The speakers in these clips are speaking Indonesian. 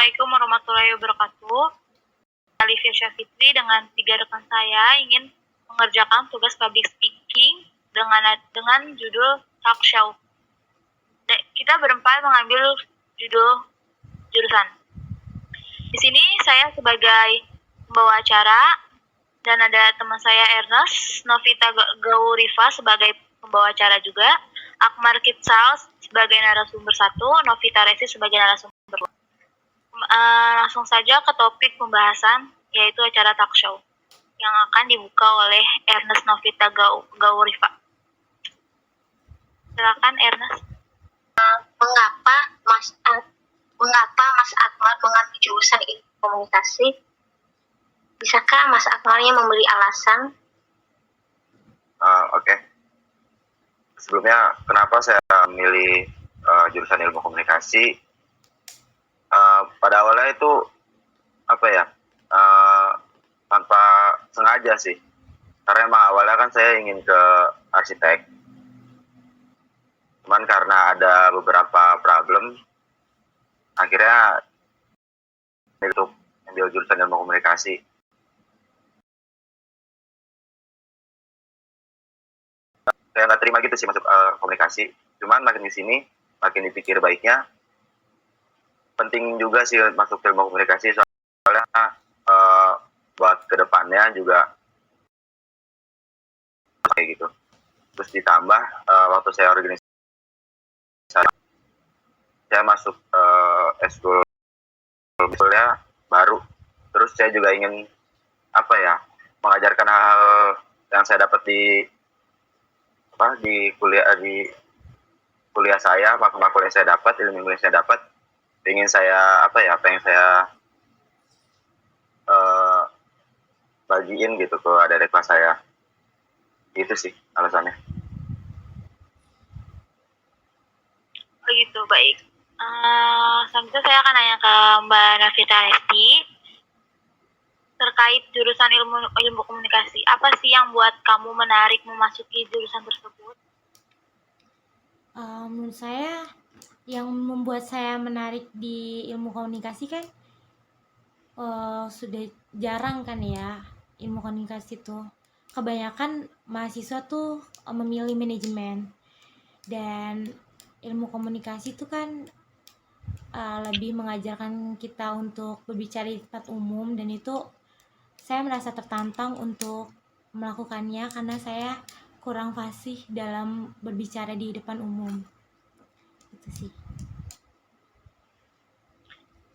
Assalamualaikum warahmatullahi wabarakatuh. Alifia Syafitri dengan 3 rekan saya ingin mengerjakan tugas public speaking dengan judul talk show. Kita berempat mengambil judul jurusan. Di sini saya sebagai pembawa acara dan ada teman saya Ernest, Novita Gaurifa sebagai pembawa acara juga, Akmar Kitsal sebagai narasumber 1, Novita Resi sebagai narasumber 2. Langsung saja ke topik pembahasan, yaitu acara talk show yang akan dibuka oleh Ernest Novita Gaurifa. Silakan Ernest. Mengapa Mas Akmar mengambil jurusan ilmu komunikasi? Bisakah Mas Akmarnya memberi alasan? Oke. Sebelumnya, kenapa saya memilih jurusan ilmu komunikasi? Pada awalnya itu tanpa sengaja sih. Karena emang awalnya kan saya ingin ke arsitek. Cuman karena ada beberapa problem, akhirnya untuk ambil jurusan ilmu komunikasi. Saya nggak terima gitu sih masuk komunikasi. Cuman makin di sini, makin dipikir baiknya, penting juga sih masuk ilmu komunikasi soalnya buat kedepannya juga kayak gitu. Terus ditambah waktu saya organisasi, saya masuk eskul baru. Terus saya juga ingin mengajarkan hal-hal yang saya dapat di kuliah saya, makul yang saya dapat, ilmu yang saya dapat, pengen saya bagiin gitu ke adik kelas saya. Itu sih alasannya. Begitu, baik. Selanjutnya saya akan nanya ke Mbak Novita Resti terkait jurusan ilmu komunikasi. Apa sih yang buat kamu menarik memasuki jurusan tersebut? Menurut saya yang membuat saya menarik di ilmu komunikasi kan sudah jarang kan ya ilmu komunikasi tuh. Kebanyakan mahasiswa tuh memilih manajemen, dan ilmu komunikasi itu kan lebih mengajarkan kita untuk berbicara di tempat umum, dan itu saya merasa tertantang untuk melakukannya karena saya kurang fasih dalam berbicara di depan umum. Itu sih.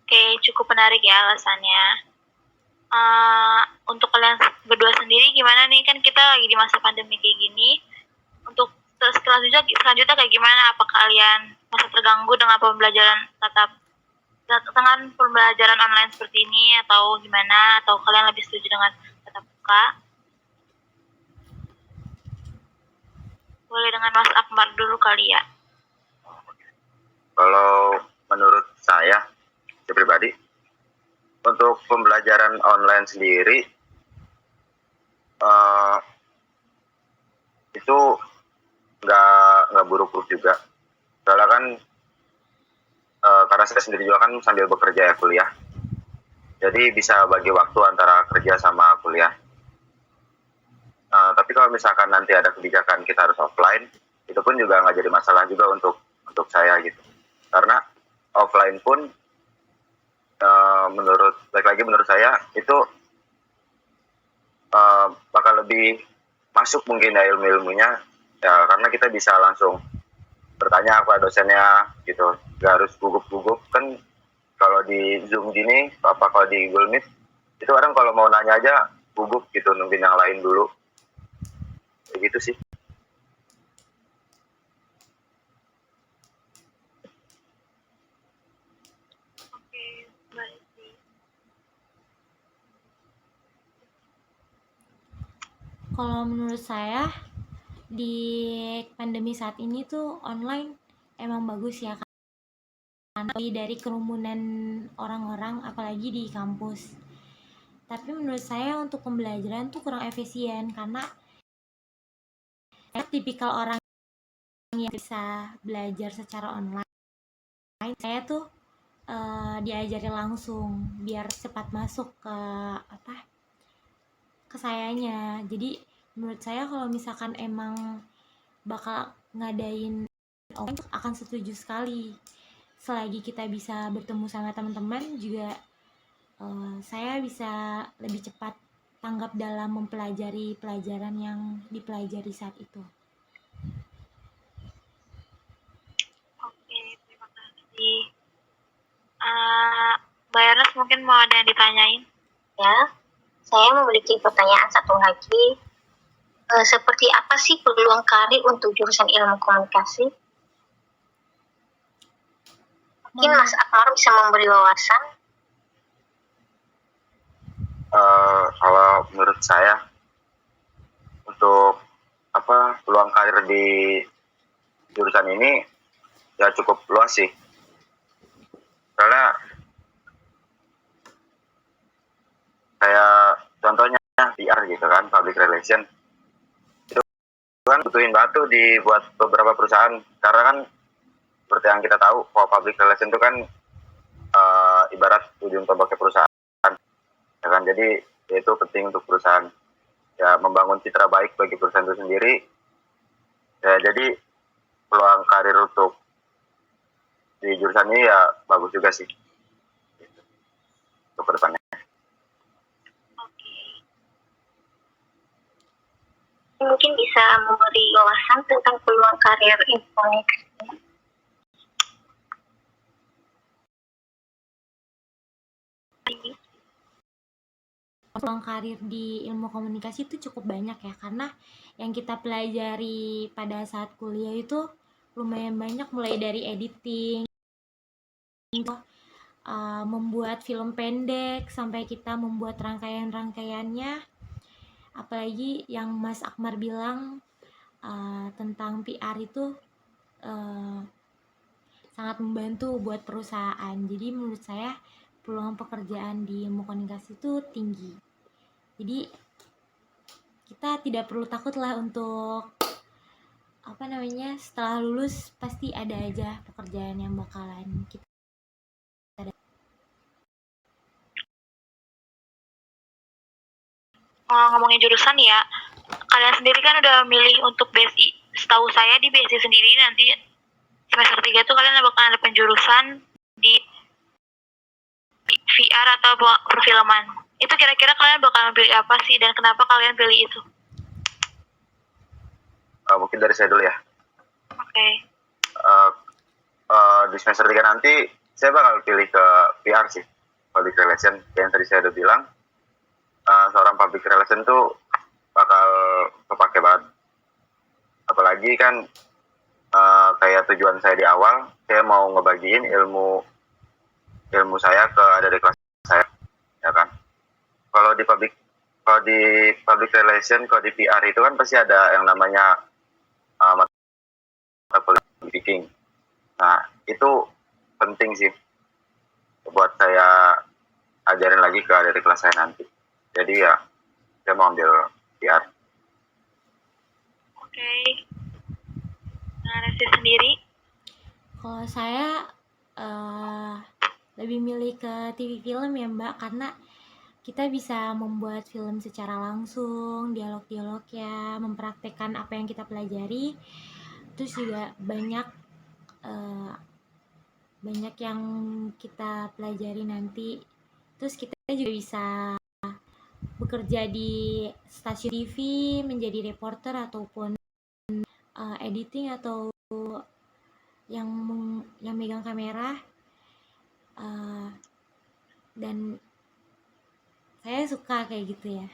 Oke, cukup menarik ya alasannya. Untuk kalian berdua sendiri gimana nih? Kan kita lagi di masa pandemi kayak gini. Untuk selanjutnya kayak gimana? Apa kalian masih terganggu dengan pembelajaran dengan pembelajaran online seperti ini, atau gimana? Atau kalian lebih setuju dengan tatap muka? Boleh dengan Mas Akmar dulu kali ya. Kalau menurut saya pribadi, untuk pembelajaran online sendiri itu nggak buruk-buruk juga. Soalnya kan karena saya sendiri juga kan sambil bekerja ya, kuliah. Jadi bisa bagi waktu antara kerja sama kuliah. Tapi kalau misalkan nanti ada kebijakan kita harus offline, itu pun juga nggak jadi masalah juga untuk saya gitu. Karena offline pun menurut saya itu bakal lebih masuk mungkin ya ilmu-ilmunya ya, karena kita bisa langsung bertanya kepada dosennya gitu, nggak harus gugup-gugup kan. Kalau di Zoom gini, kalau di Google Meet itu orang kalau mau nanya aja gugup gitu, nungguin yang lain dulu, begitu sih. Kalau menurut saya di pandemi saat ini tuh online emang bagus ya, karena dari kerumunan orang-orang apalagi di kampus. Tapi menurut saya untuk pembelajaran tuh kurang efisien karena tipikal orang yang bisa belajar secara online. Saya tuh diajari langsung biar cepat masuk ke sayanya. Jadi menurut saya kalau misalkan emang bakal ngadain akan setuju sekali. Selagi kita bisa bertemu sama teman-teman juga, saya bisa lebih cepat tanggap dalam mempelajari pelajaran yang dipelajari saat itu. Oke, terima kasih. Mbak Ernest mungkin mau ada yang ditanyain? Ya, saya memiliki pertanyaan satu lagi. Seperti apa sih peluang karir untuk jurusan ilmu komunikasi? Mungkin Mas Akmal bisa memberi wawasan. Kalau menurut saya untuk peluang karir di jurusan ini ya cukup luas sih, karena kayak contohnya PR gitu kan, public relation itu kan butuhin batu dibuat beberapa perusahaan, karena kan seperti yang kita tahu kalau public relation itu kan ibarat ujung tombaknya perusahaan ya kan. Jadi itu penting untuk perusahaan ya, membangun citra baik bagi perusahaan itu sendiri ya. Jadi peluang karir untuk di jurusan ini ya bagus juga sih untuk kedepannya. Mungkin bisa memberi wawasan tentang peluang karir informasi. Peluang karir di ilmu komunikasi itu cukup banyak ya, karena yang kita pelajari pada saat kuliah itu lumayan banyak, mulai dari editing, membuat film pendek, sampai kita membuat rangkaian-rangkaiannya. Apalagi yang Mas Akmar bilang tentang PR itu sangat membantu buat perusahaan. Jadi menurut saya peluang pekerjaan di ilmu komunikasi itu tinggi. Jadi kita tidak perlu takut lah untuk setelah lulus pasti ada aja pekerjaan yang bakalan kita. Ngomongin jurusan ya, kalian sendiri kan udah milih untuk BSI. Setahu saya di BSI sendiri nanti semester 3 tuh kalian bakal ada penjurusan di VR atau perfilman. Itu kira-kira kalian bakal pilih apa sih, dan kenapa kalian pilih itu? Mungkin dari saya dulu ya. Oke. Di semester 3 nanti saya bakal pilih ke PR sih, public relation. Yang tadi saya udah bilang, seorang public relation tuh bakal kepake banget. Apalagi kan kayak tujuan saya di awal, saya mau ngebagiin ilmu saya ke adik kelas saya, ya kan. Kalau di public relation, kalau di PR itu kan pasti ada yang namanya mata kuliah speaking. Nah, itu penting sih buat saya ajarin lagi ke adik kelas saya nanti. Jadi ya, saya mau ambil PR. Oke. Nah, Resi sendiri? Kalau saya lebih milih ke TV film ya Mbak, karena kita bisa membuat film secara langsung, dialog-dialognya, mempraktekkan apa yang kita pelajari. Terus juga banyak yang kita pelajari nanti. Terus kita juga bisa bekerja di stasiun TV, menjadi reporter ataupun editing atau yang megang kamera. Dan saya suka kayak gitu ya.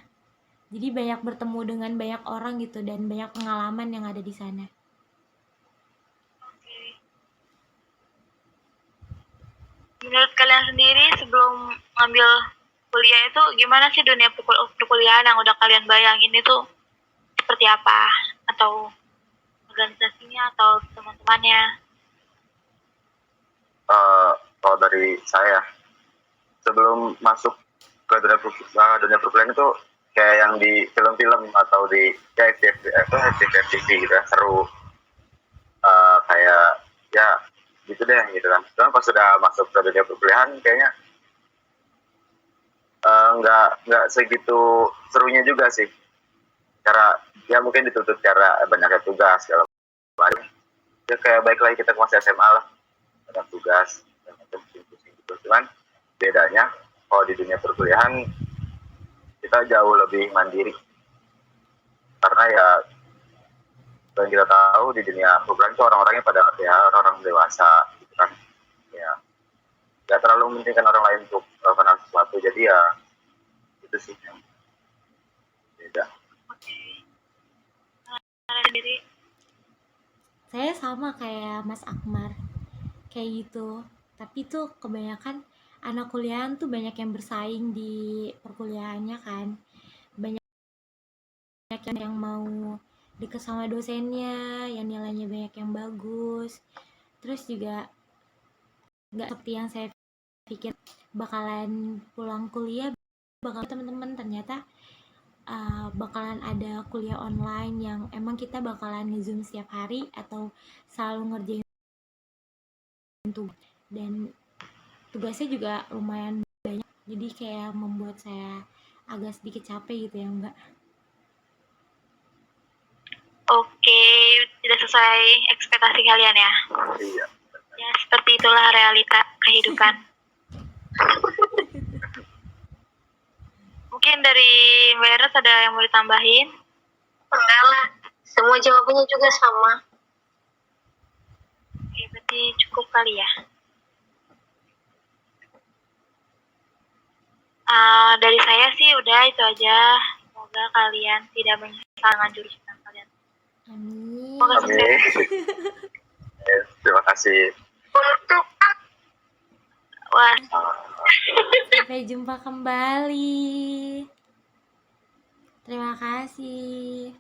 Jadi banyak bertemu dengan banyak orang gitu, dan banyak pengalaman yang ada di sana. Menurut kalian sendiri sebelum ngambil kuliah itu gimana sih dunia perkuliahan yang udah kalian bayangin itu seperti apa? Atau organisasinya atau teman-temannya? Kalau dari saya, sebelum masuk ke dunia perkuliahan itu kayak yang di film-film atau di FTV gitu ya, seru. Kayak ya gitu deh gitu kan. Cuman pas sudah masuk ke dunia perkuliahan kayaknya nggak segitu serunya juga sih. Cara ya mungkin dituntut cara banyaknya tugas segala macam. Ya kayak baik lagi kita ke masa SMA lah, banyak tugas dan macam gitu. Cuman bedanya kalau di dunia perkuliahan kita jauh lebih mandiri karena ya dan kita tahu di dunia perkuliahan itu orang-orangnya pada ya orang-orang dewasa gitu kan, ya nggak terlalu mementingkan orang lain untuk melakukan sesuatu, jadi ya itu sih yang beda. Oke. Sendiri. Saya sama kayak Mas Akmar, kayak gitu. Tapi tuh kebanyakan anak kuliahan tuh banyak yang bersaing di perkuliahannya kan. Banyak yang mau deket sama dosennya, yang nilainya banyak yang bagus. Terus juga nggak seperti yang saya pikir bakalan pulang kuliah bakal teman-teman, ternyata bakalan ada kuliah online yang emang kita bakalan nge-zoom setiap hari atau selalu ngerjain tugas, dan tugasnya juga lumayan banyak, jadi kayak membuat saya agak sedikit capek gitu ya Mbak. Oke, tidak sesuai ekspektasi kalian ya. Iya. Ya, seperti itulah realita kehidupan. Mungkin dari Mbak Eros ada yang mau ditambahin? Enggak lah, semua jawabannya juga sama. Oke, berarti cukup kali ya. Dari saya sih udah itu aja. Semoga kalian tidak menyesal dengan jurusan kalian. Amin. Semoga sukses. Amin. Terima kasih. Untuk Wah, Sampai jumpa kembali. Terima kasih.